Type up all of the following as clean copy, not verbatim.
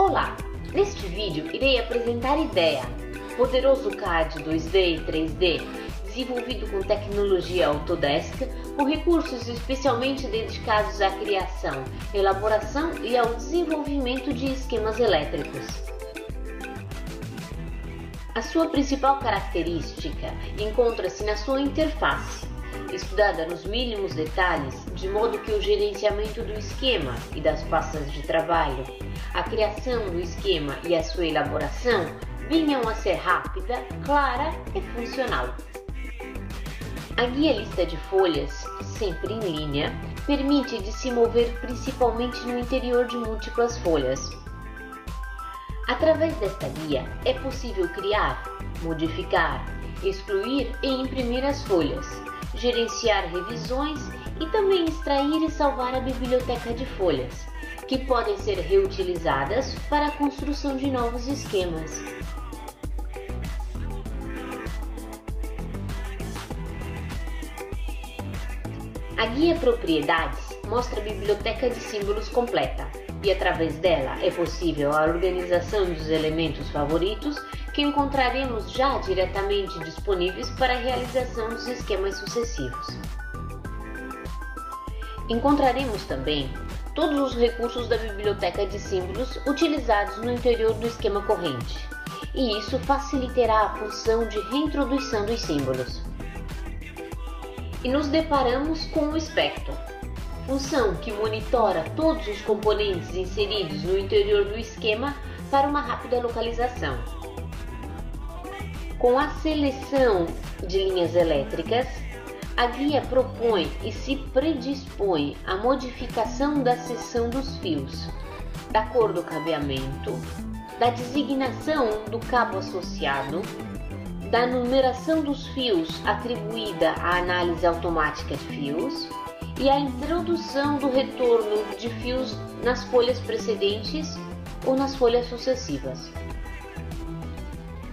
Olá! Neste vídeo irei apresentar a IDEA, poderoso CAD 2D e 3D desenvolvido com tecnologia Autodesk, com recursos especialmente dedicados à criação, elaboração e ao desenvolvimento de esquemas elétricos. A sua principal característica encontra-se na sua interface, estudada nos mínimos detalhes, de modo que o gerenciamento do esquema e das pastas de trabalho, a criação do esquema e a sua elaboração venham a ser rápida, clara e funcional. A guia lista de folhas, sempre em linha, permite de se mover principalmente no interior de múltiplas folhas. Através desta guia é possível criar, modificar, excluir e imprimir as folhas, gerenciar revisões e também extrair e salvar a biblioteca de folhas, que podem ser reutilizadas para a construção de novos esquemas. A guia Propriedades mostra a biblioteca de símbolos completa e através dela é possível a organização dos elementos favoritos que encontraremos já diretamente disponíveis para a realização dos esquemas sucessivos. Encontraremos também todos os recursos da biblioteca de símbolos utilizados no interior do esquema corrente, e isso facilitará a função de reintrodução dos símbolos. E nos deparamos com o espectro, função que monitora todos os componentes inseridos no interior do esquema para uma rápida localização. Com a seleção de linhas elétricas, a guia propõe e se predispõe à modificação da seção dos fios, da cor do cabeamento, da designação do cabo associado, da numeração dos fios atribuída à análise automática de fios e a introdução do retorno de fios nas folhas precedentes ou nas folhas sucessivas.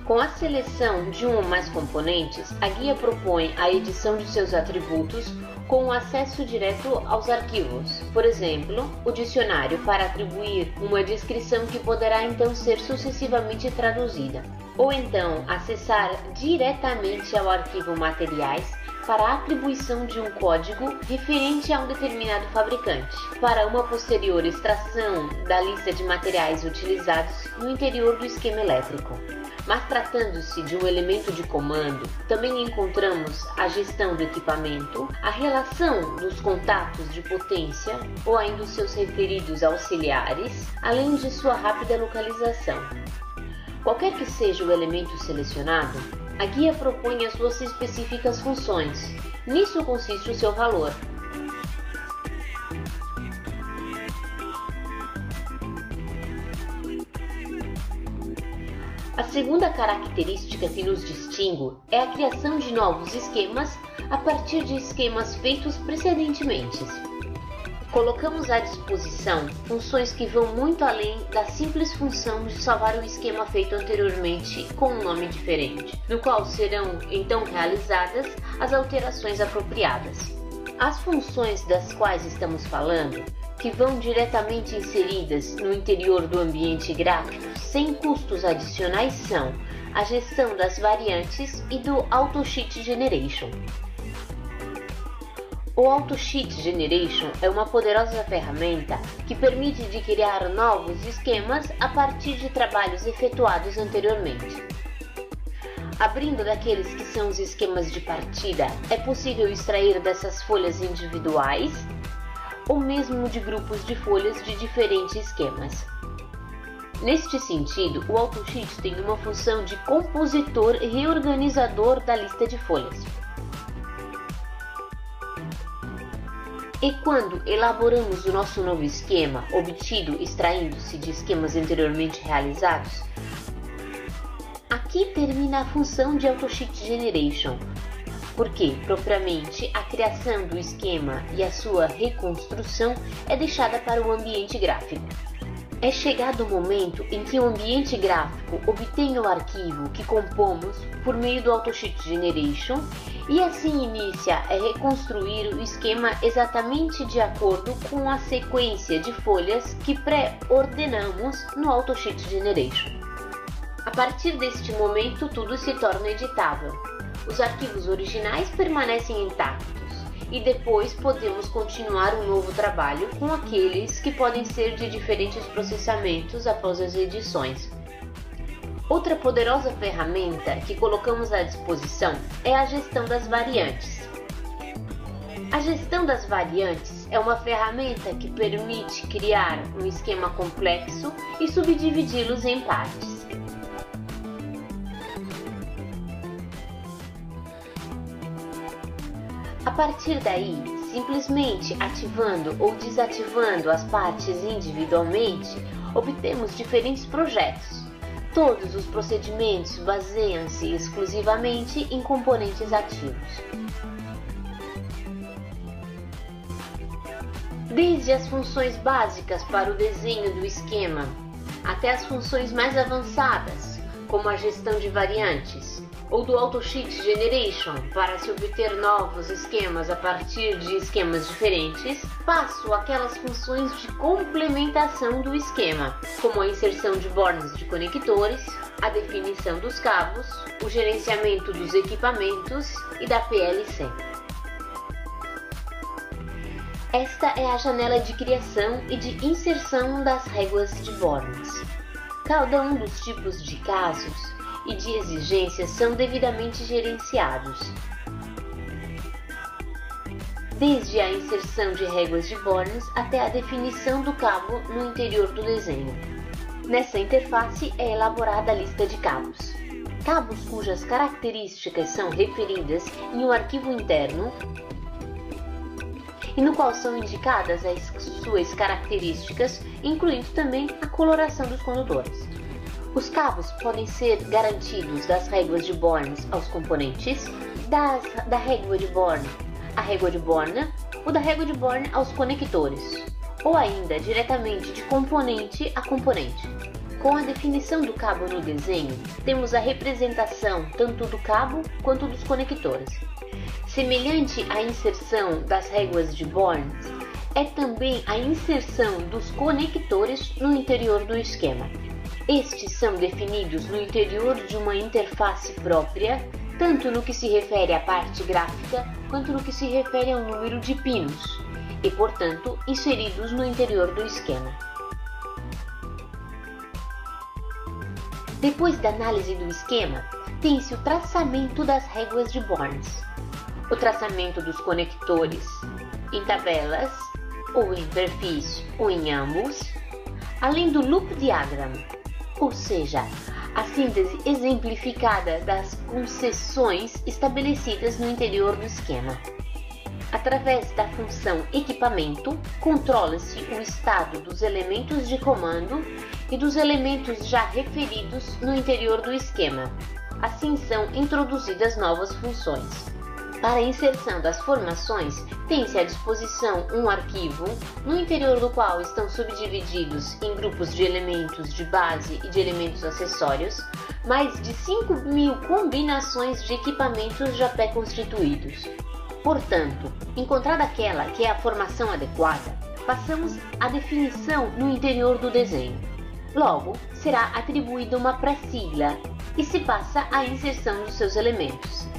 Com a seleção de um ou mais componentes, a guia propõe a edição de seus atributos com acesso direto aos arquivos, por exemplo, o dicionário para atribuir uma descrição que poderá então ser sucessivamente traduzida, ou então acessar diretamente ao arquivo materiais para a atribuição de um código referente a um determinado fabricante, para uma posterior extração da lista de materiais utilizados no interior do esquema elétrico. Mas tratando-se de um elemento de comando, também encontramos a gestão do equipamento, a relação dos contatos de potência ou ainda os seus referidos auxiliares, além de sua rápida localização. Qualquer que seja o elemento selecionado, a guia propõe as suas específicas funções. Nisso consiste o seu valor. A segunda característica que nos distingue é a criação de novos esquemas a partir de esquemas feitos precedentemente. Colocamos à disposição funções que vão muito além da simples função de salvar o esquema feito anteriormente com um nome diferente, no qual serão então realizadas as alterações apropriadas. As funções das quais estamos falando, que vão diretamente inseridas no interior do ambiente gráfico sem custos adicionais, são a gestão das variantes e do AutoSheet Generation. O AutoSheet Generation é uma poderosa ferramenta que permite de criar novos esquemas a partir de trabalhos efetuados anteriormente. Abrindo daqueles que são os esquemas de partida, é possível extrair dessas folhas individuais ou mesmo de grupos de folhas de diferentes esquemas. Neste sentido, o AutoSheet tem uma função de compositor e reorganizador da lista de folhas. E quando elaboramos o nosso novo esquema, obtido extraindo-se de esquemas anteriormente realizados, aqui termina a função de AutoSheet Generation, porque, propriamente, a criação do esquema e a sua reconstrução é deixada para o ambiente gráfico. É chegado o momento em que o ambiente gráfico obtém o arquivo que compomos por meio do AutoSheet Generation e assim inicia a reconstruir o esquema exatamente de acordo com a sequência de folhas que pré-ordenamos no AutoSheet Generation. A partir deste momento, tudo se torna editável. Os arquivos originais permanecem intactos e depois podemos continuar um novo trabalho com aqueles que podem ser de diferentes processamentos após as edições. Outra poderosa ferramenta que colocamos à disposição é a gestão das variantes. A gestão das variantes é uma ferramenta que permite criar um esquema complexo e subdividi-los em partes. A partir daí, simplesmente ativando ou desativando as partes individualmente, obtemos diferentes projetos. Todos os procedimentos baseiam-se exclusivamente em componentes ativos. Desde as funções básicas para o desenho do esquema, até as funções mais avançadas, como a gestão de variantes, ou do AutoSheet Generation para se obter novos esquemas a partir de esquemas diferentes, passo aquelas funções de complementação do esquema, como a inserção de bornes de conectores, a definição dos cabos, o gerenciamento dos equipamentos e da PLC. Esta é a janela de criação e de inserção das réguas de bornes. Cada um dos tipos de casos e de exigências são devidamente gerenciados, desde a inserção de réguas de bornes até a definição do cabo no interior do desenho. Nessa interface é elaborada a lista de cabos. Cabos cujas características são referidas em um arquivo interno e no qual são indicadas as suas características, incluindo também a coloração dos condutores. Os cabos podem ser garantidos das réguas de bornes aos componentes, da régua de borne à régua de borne ou da régua de borne aos conectores, ou ainda diretamente de componente a componente. Com a definição do cabo no desenho, temos a representação tanto do cabo quanto dos conectores. Semelhante à inserção das réguas de bornes, é também a inserção dos conectores no interior do esquema. Estes são definidos no interior de uma interface própria, tanto no que se refere à parte gráfica, quanto no que se refere ao número de pinos, e, portanto, inseridos no interior do esquema. Depois da análise do esquema, tem-se o traçamento das réguas de bornes, o traçamento dos conectores, em tabelas, ou em perfis, ou em ambos, além do loop diagram, ou seja, a síntese exemplificada das concessões estabelecidas no interior do esquema. Através da função equipamento, controla-se o estado dos elementos de comando e dos elementos já referidos no interior do esquema. Assim são introduzidas novas funções. Para a inserção das formações, tem-se à disposição um arquivo, no interior do qual estão subdivididos em grupos de elementos de base e de elementos acessórios, mais de 5.000 combinações de equipamentos já pré-constituídos. Portanto, encontrada aquela que é a formação adequada, passamos à definição no interior do desenho. Logo, será atribuída uma pré-sigla e se passa à inserção dos seus elementos.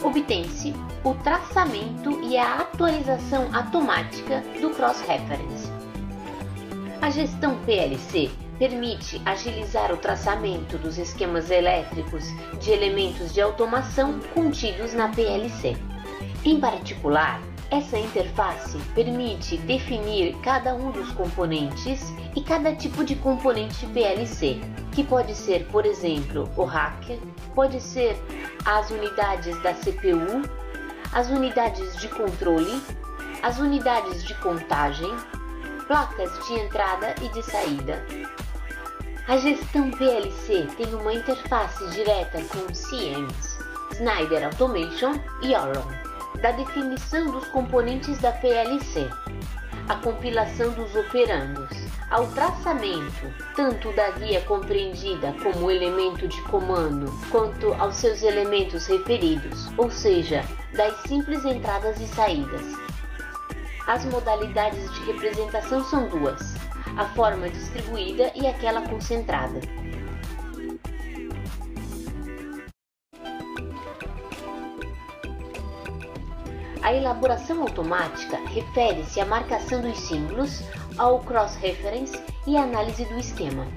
Obtém-se o traçamento e a atualização automática do cross-reference. A gestão PLC permite agilizar o traçamento dos esquemas elétricos de elementos de automação contidos na PLC. Em particular, essa interface permite definir cada um dos componentes e cada tipo de componente PLC, que pode ser, por exemplo, o rack, pode ser as unidades da CPU, as unidades de controle, as unidades de contagem, placas de entrada e de saída. A gestão PLC tem uma interface direta com Siemens, Schneider Automation e Orion, da definição dos componentes da PLC, a compilação dos operandos, ao traçamento tanto da guia compreendida como elemento de comando, quanto aos seus elementos referidos, ou seja, das simples entradas e saídas. As modalidades de representação são duas: a forma distribuída e aquela concentrada. A elaboração automática refere-se à marcação dos símbolos, ao cross-reference e à análise do esquema.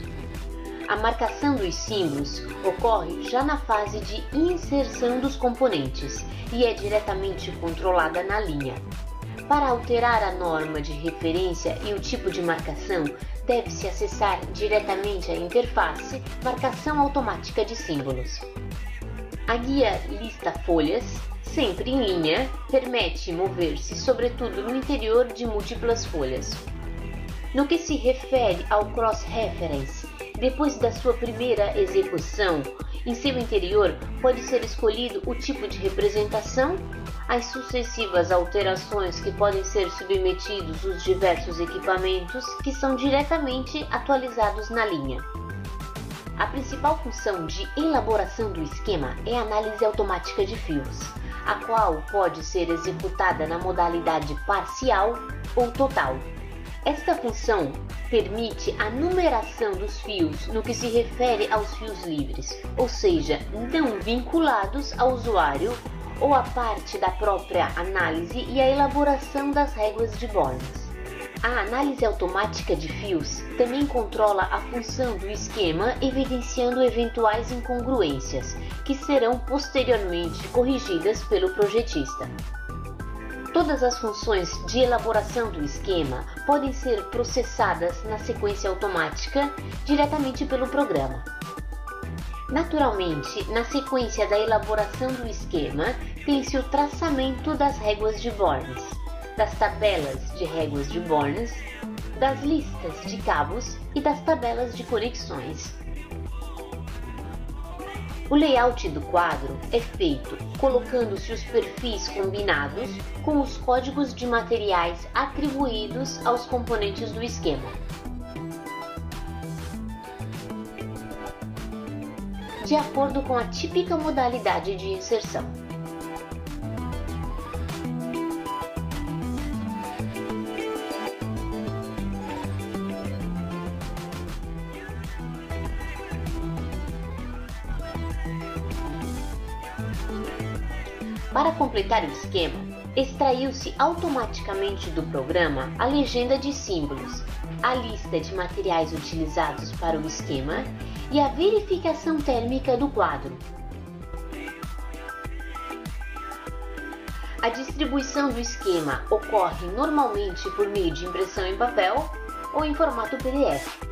A marcação dos símbolos ocorre já na fase de inserção dos componentes e é diretamente controlada na linha. Para alterar a norma de referência e o tipo de marcação, deve-se acessar diretamente a interface Marcação Automática de Símbolos. A guia Lista Folhas, sempre em linha, permite mover-se sobretudo no interior de múltiplas folhas. No que se refere ao cross-reference, depois da sua primeira execução, em seu interior pode ser escolhido o tipo de representação, as sucessivas alterações que podem ser submetidos os diversos equipamentos que são diretamente atualizados na linha. A principal função de elaboração do esquema é a análise automática de fios, a qual pode ser executada na modalidade parcial ou total. Esta função permite a numeração dos fios no que se refere aos fios livres, ou seja, não vinculados ao usuário ou à parte da própria análise e a elaboração das réguas de Bornes. A análise automática de fios também controla a função do esquema, evidenciando eventuais incongruências, que serão posteriormente corrigidas pelo projetista. Todas as funções de elaboração do esquema podem ser processadas na sequência automática diretamente pelo programa. Naturalmente, na sequência da elaboração do esquema, tem-se o traçamento das réguas de Bornes, das tabelas de réguas de Bornes, das listas de cabos e das tabelas de conexões. O layout do quadro é feito colocando-se os perfis combinados com os códigos de materiais atribuídos aos componentes do esquema. De acordo com a típica modalidade de inserção. Para completar o esquema, extraiu-se automaticamente do programa a legenda de símbolos, a lista de materiais utilizados para o esquema e a verificação térmica do quadro. A distribuição do esquema ocorre normalmente por meio de impressão em papel ou em formato PDF.